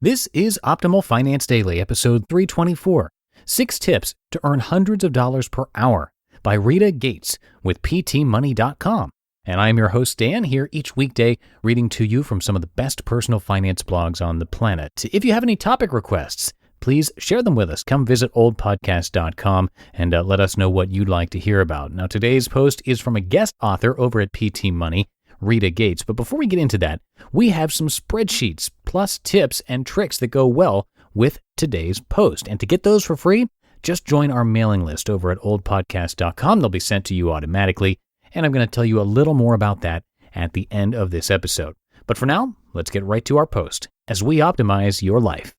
This is Optimal Finance Daily, episode 324, 6 Tips to Earn Hundreds of Dollars per Hour by Rita Gates with PTMoney.com. And I'm your host, Dan, here each weekday reading to you from some of the best personal finance blogs on the planet. If you have any topic requests, please share them with us. Come visit oldpodcast.com and let us know what you'd like to hear about. Now, today's post is from a guest author over at PT Money, Rita Gates. But before we get into that, we have some spreadsheets plus tips and tricks that go well with today's post. And to get those for free, just join our mailing list over at oldpodcast.com. They'll be sent to you automatically. And I'm going to tell you a little more about that at the end of this episode. But for now, let's get right to our post as we optimize your life.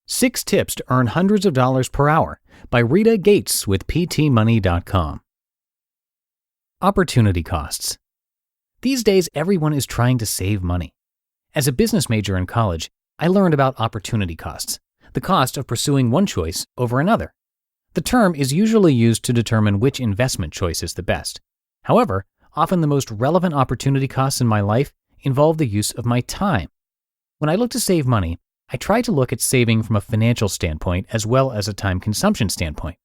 6 Tips to Earn Hundreds of Dollars per Hour by Rita Gates with PTMoney.com. Opportunity costs. These days, everyone is trying to save money. As a business major in college, I learned about opportunity costs, the cost of pursuing one choice over another. The term is usually used to determine which investment choice is the best. However, often the most relevant opportunity costs in my life involve the use of my time. When I look to save money, I try to look at saving from a financial standpoint as well as a time consumption standpoint.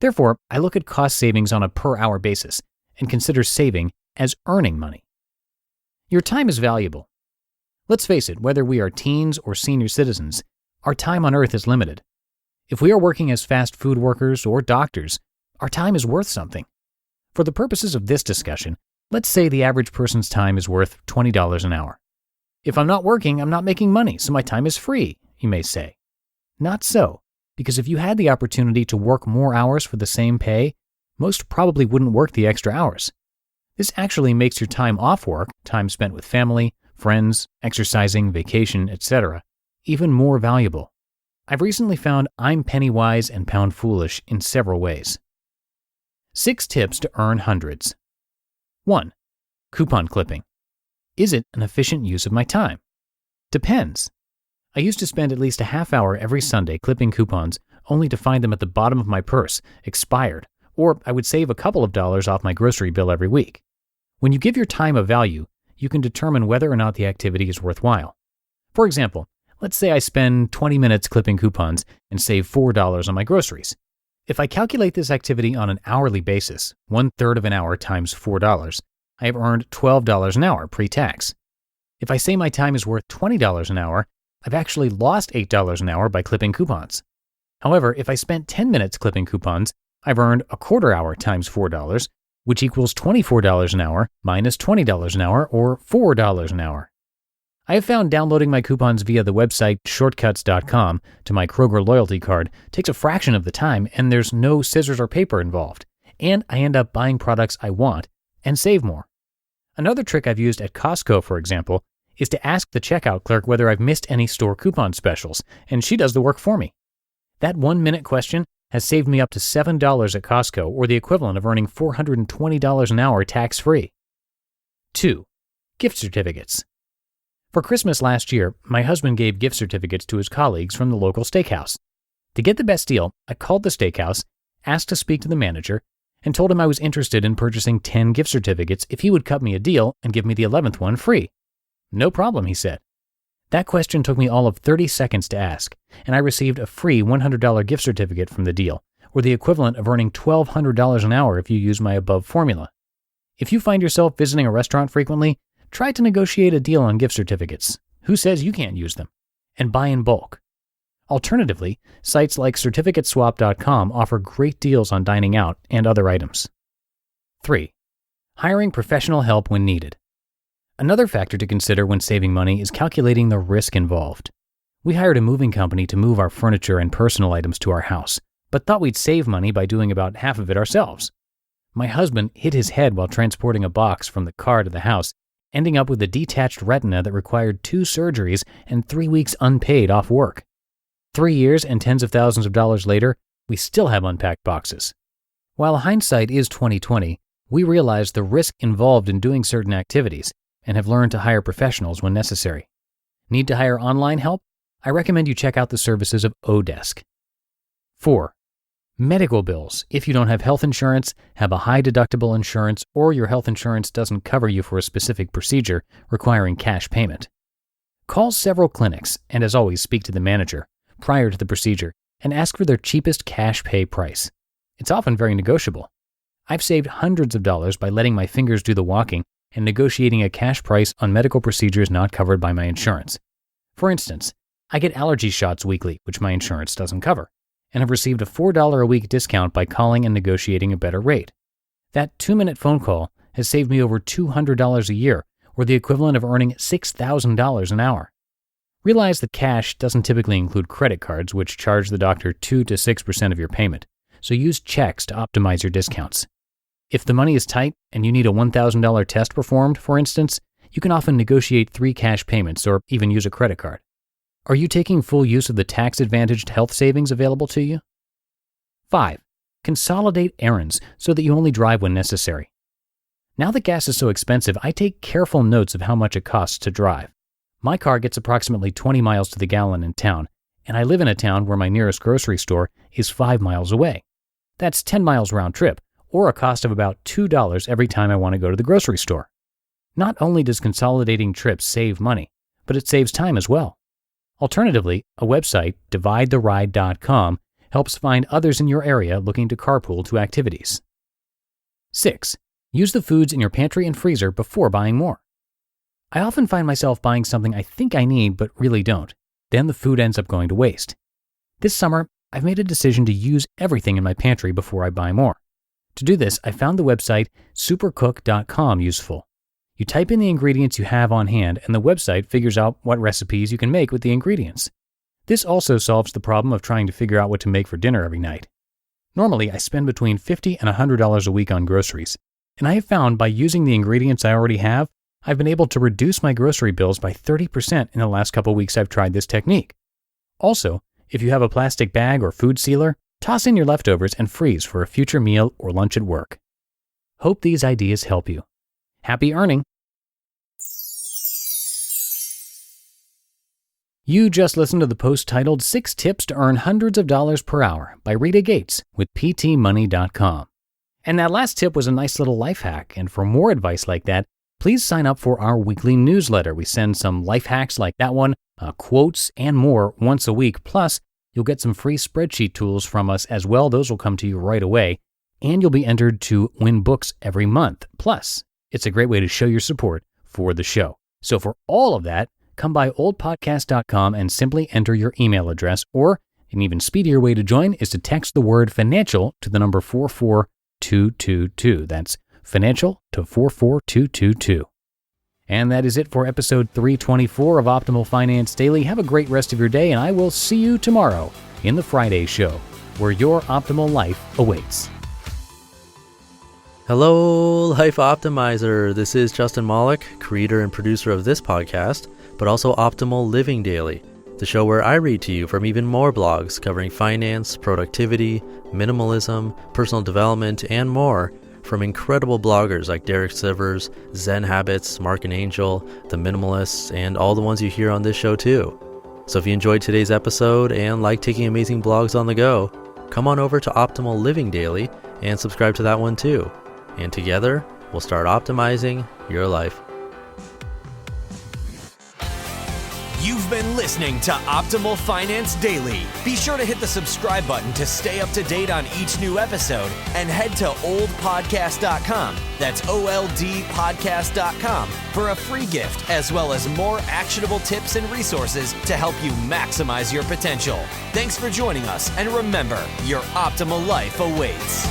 Therefore, I look at cost savings on a per-hour basis and consider saving as earning money. Your time is valuable. Let's face it, whether we are teens or senior citizens, our time on Earth is limited. If we are working as fast food workers or doctors, our time is worth something. For the purposes of this discussion, let's say the average person's time is worth $20 an hour. If I'm not working, I'm not making money, so my time is free, you may say. Not so, because if you had the opportunity to work more hours for the same pay, most probably wouldn't work the extra hours. This actually makes your time off work, time spent with family, friends, exercising, vacation, etc., even more valuable. I've recently found I'm penny wise and pound foolish in several ways. 6 tips to earn hundreds. 1. Coupon clipping. Is it an efficient use of my time? Depends. I used to spend at least a half hour every Sunday clipping coupons only to find them at the bottom of my purse, expired, or I would save a couple of dollars off my grocery bill every week. When you give your time a value, you can determine whether or not the activity is worthwhile. For example, let's say I spend 20 minutes clipping coupons and save $4 on my groceries. If I calculate this activity on an hourly basis, 1/3 of an hour times $4, I have earned $12 an hour pre-tax. If I say my time is worth $20 an hour, I've actually lost $8 an hour by clipping coupons. However, if I spent 10 minutes clipping coupons, I've earned a quarter hour times $4, which equals $24 an hour minus $20 an hour, or $4 an hour. I have found downloading my coupons via the website shortcuts.com to my Kroger loyalty card takes a fraction of the time, and there's no scissors or paper involved, and I end up buying products I want and save more. Another trick I've used at Costco, for example, is to ask the checkout clerk whether I've missed any store coupon specials, and she does the work for me. That 1-minute question has saved me up to $7 at Costco, or the equivalent of earning $420 an hour tax-free. 2. Gift certificates. For Christmas last year, my husband gave gift certificates to his colleagues from the local steakhouse. To get the best deal, I called the steakhouse, asked to speak to the manager, and told him I was interested in purchasing 10 gift certificates if he would cut me a deal and give me the 11th one free. No problem, he said. That question took me all of 30 seconds to ask, and I received a free $100 gift certificate from the deal, or the equivalent of earning $1,200 an hour if you use my above formula. If you find yourself visiting a restaurant frequently, try to negotiate a deal on gift certificates. Who says you can't use them? And buy in bulk. Alternatively, sites like certificateswap.com offer great deals on dining out and other items. 3. Hiring professional help when needed. Another factor to consider when saving money is calculating the risk involved. We hired a moving company to move our furniture and personal items to our house, but thought we'd save money by doing about half of it ourselves. My husband hit his head while transporting a box from the car to the house, ending up with a detached retina that required 2 surgeries and 3 weeks unpaid off work. 3 years and tens of thousands of dollars later, we still have unpacked boxes. While hindsight is 20/20, we realize the risk involved in doing certain activities and have learned to hire professionals when necessary. Need to hire online help? I recommend you check out the services of Odesk. 4. Medical bills. If you don't have health insurance, have a high deductible insurance, or your health insurance doesn't cover you for a specific procedure requiring cash payment. Call several clinics and, as always, speak to the manager prior to the procedure and ask for their cheapest cash pay price. It's often very negotiable. I've saved hundreds of dollars by letting my fingers do the walking and negotiating a cash price on medical procedures not covered by my insurance. For instance, I get allergy shots weekly, which my insurance doesn't cover, and have received a $4 a week discount by calling and negotiating a better rate. That 2-minute phone call has saved me over $200 a year, or the equivalent of earning $6,000 an hour. Realize that cash doesn't typically include credit cards, which charge the doctor 2 to 6% of your payment, so use checks to optimize your discounts. If the money is tight and you need a $1,000 test performed, for instance, you can often negotiate 3 cash payments or even use a credit card. Are you taking full use of the tax-advantaged health savings available to you? 5. Consolidate errands so that you only drive when necessary. Now that gas is so expensive, I take careful notes of how much it costs to drive. My car gets approximately 20 miles to the gallon in town, and I live in a town where my nearest grocery store is 5 miles away. That's 10 miles round trip, or a cost of about $2 every time I want to go to the grocery store. Not only does consolidating trips save money, but it saves time as well. Alternatively, a website, dividetheride.com, helps find others in your area looking to carpool to activities. 6. Use the foods in your pantry and freezer before buying more. I often find myself buying something I think I need but really don't. Then the food ends up going to waste. This summer, I've made a decision to use everything in my pantry before I buy more. To do this, I found the website supercook.com useful. You type in the ingredients you have on hand, and the website figures out what recipes you can make with the ingredients. This also solves the problem of trying to figure out what to make for dinner every night. Normally, I spend between $50 and $100 a week on groceries, and I have found by using the ingredients I already have, I've been able to reduce my grocery bills by 30% in the last couple weeks I've tried this technique. Also, if you have a plastic bag or food sealer, toss in your leftovers and freeze for a future meal or lunch at work. Hope these ideas help you. Happy earning! You just listened to the post titled 6 Tips to Earn Hundreds of Dollars per Hour by Rita Gates with PTMoney.com. And that last tip was a nice little life hack, and for more advice like that, please sign up for our weekly newsletter. We send some life hacks like that one, quotes, and more once a week. Plus, you'll get some free spreadsheet tools from us as well. Those will come to you right away. And you'll be entered to win books every month. Plus, it's a great way to show your support for the show. So for all of that, come by oldpodcast.com and simply enter your email address, or an even speedier way to join is to text the word financial to the number 44222. That's financial to 44222. And that is it for episode 324 of Optimal Finance Daily. Have a great rest of your day, and I will see you tomorrow in the Friday show, where your optimal life awaits. Hello, Life Optimizer. This is Justin Malik, creator and producer of this podcast, but also Optimal Living Daily, the show where I read to you from even more blogs covering finance, productivity, minimalism, personal development, and more from incredible bloggers like Derek Sivers, Zen Habits, Mark and Angel, The Minimalists, and all the ones you hear on this show too. So if you enjoyed today's episode and like taking amazing blogs on the go, come on over to Optimal Living Daily and subscribe to that one too. And together, we'll start optimizing your life. You've been listening to Optimal Finance Daily. Be sure to hit the subscribe button to stay up to date on each new episode, and head to oldpodcast.com. That's OLDpodcast.com for a free gift, as well as more actionable tips and resources to help you maximize your potential. Thanks for joining us, and remember, your optimal life awaits.